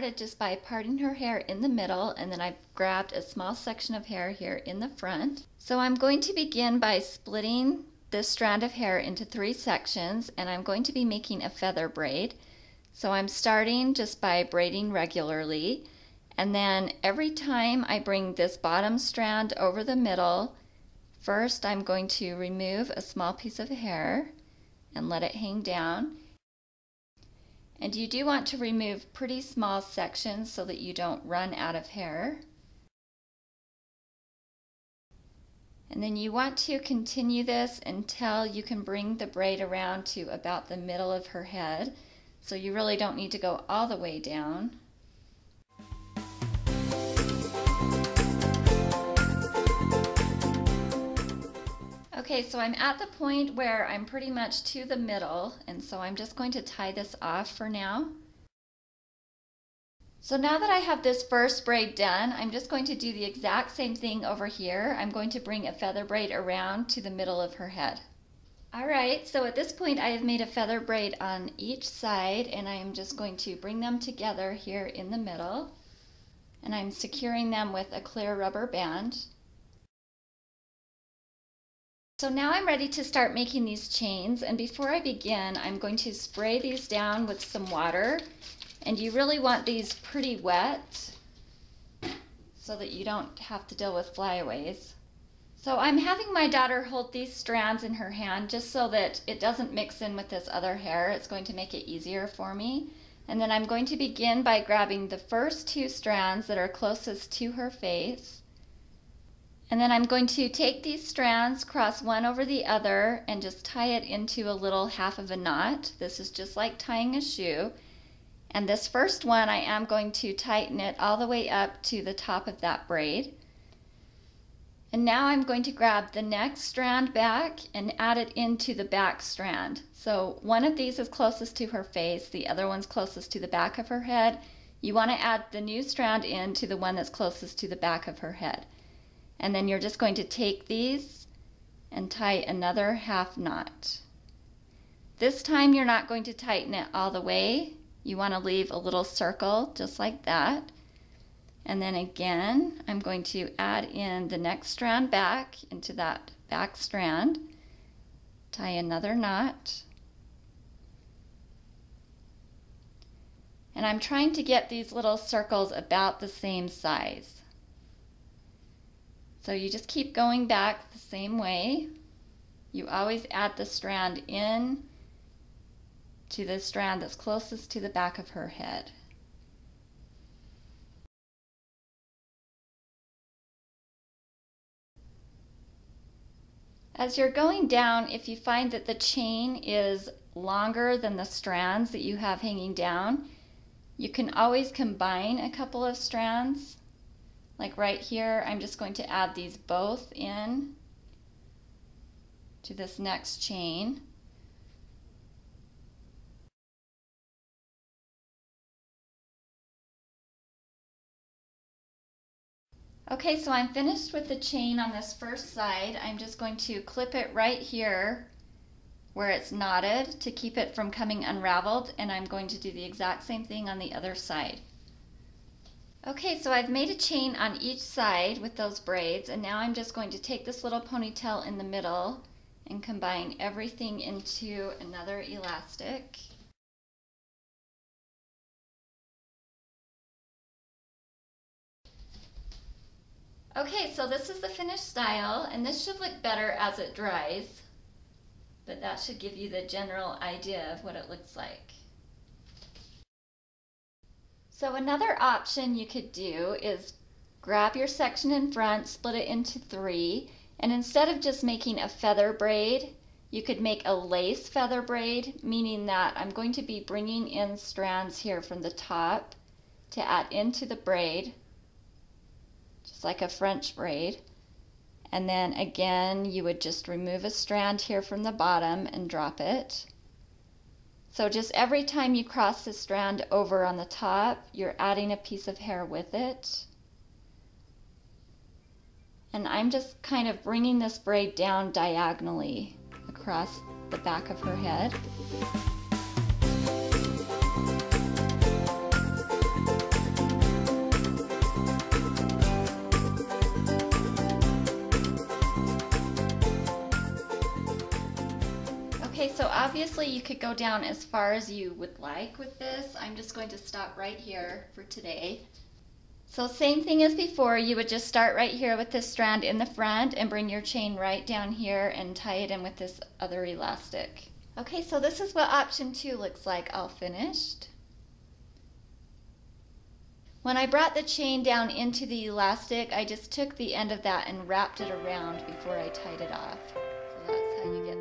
started just by parting her hair in the middle, and then I've grabbed a small section of hair here in the front. So I'm going to begin by splitting this strand of hair into 3 sections, and I'm going to be making a feather braid. So I'm starting just by braiding regularly, and then every time I bring this bottom strand over the middle, first I'm going to remove a small piece of hair and let it hang down. And you do want to remove pretty small sections so that you don't run out of hair. And then you want to continue this until you can bring the braid around to about the middle of her head. So you really don't need to go all the way down. Okay, so I'm at the point where I'm pretty much to the middle, and so I'm just going to tie this off for now. So now that I have this first braid done, I'm just going to do the exact same thing over here. I'm going to bring a feather braid around to the middle of her head. Alright, so at this point I have made a feather braid on each side, and I am just going to bring them together here in the middle, and I'm securing them with a clear rubber band. So now I'm ready to start making these chains, and before I begin I'm going to spray these down with some water, and you really want these pretty wet so that you don't have to deal with flyaways. So I'm having my daughter hold these strands in her hand just so that it doesn't mix in with this other hair. It's going to make it easier for me. And then I'm going to begin by grabbing the first 2 strands that are closest to her face. And then I'm going to take these strands, cross one over the other, and just tie it into a little half of a knot. This is just like tying a shoe. And this first one I am going to tighten it all the way up to the top of that braid. And now I'm going to grab the next strand back and add it into the back strand. So one of these is closest to her face, the other one's closest to the back of her head. You want to add the new strand into the one that's closest to the back of her head. And then you're just going to take these and tie another half knot. This time you're not going to tighten it all the way. You want to leave a little circle just like that. And then again, I'm going to add in the next strand back into that back strand, tie another knot. And I'm trying to get these little circles about the same size. So you just keep going back the same way. You always add the strand in to the strand that's closest to the back of her head. As you're going down, if you find that the chain is longer than the strands that you have hanging down, you can always combine a couple of strands. Like right here, I'm just going to add these both in to this next chain. Okay, so I'm finished with the chain on this first side. I'm just going to clip it right here where it's knotted to keep it from coming unraveled, and I'm going to do the exact same thing on the other side. Okay, so I've made a chain on each side with those braids, and now I'm just going to take this little ponytail in the middle and combine everything into another elastic. Okay, so this is the finished style, and this should look better as it dries, but that should give you the general idea of what it looks like. So another option you could do is grab your section in front, split it into 3, and instead of just making a feather braid, you could make a lace feather braid, meaning that I'm going to be bringing in strands here from the top to add into the braid, just like a French braid. And then again, you would just remove a strand here from the bottom and drop it. So just every time you cross the strand over on the top, you're adding a piece of hair with it. And I'm just kind of bringing this braid down diagonally across the back of her head. so obviously you could go down as far as you would like with this. I'm just going to stop right here for today. So same thing as before, you would just start right here with this strand in the front and bring your chain right down here and tie it in with this other elastic. Okay, so this is what option 2 looks like all finished. When I brought the chain down into the elastic, I just took the end of that and wrapped it around before I tied it off. So that's how you get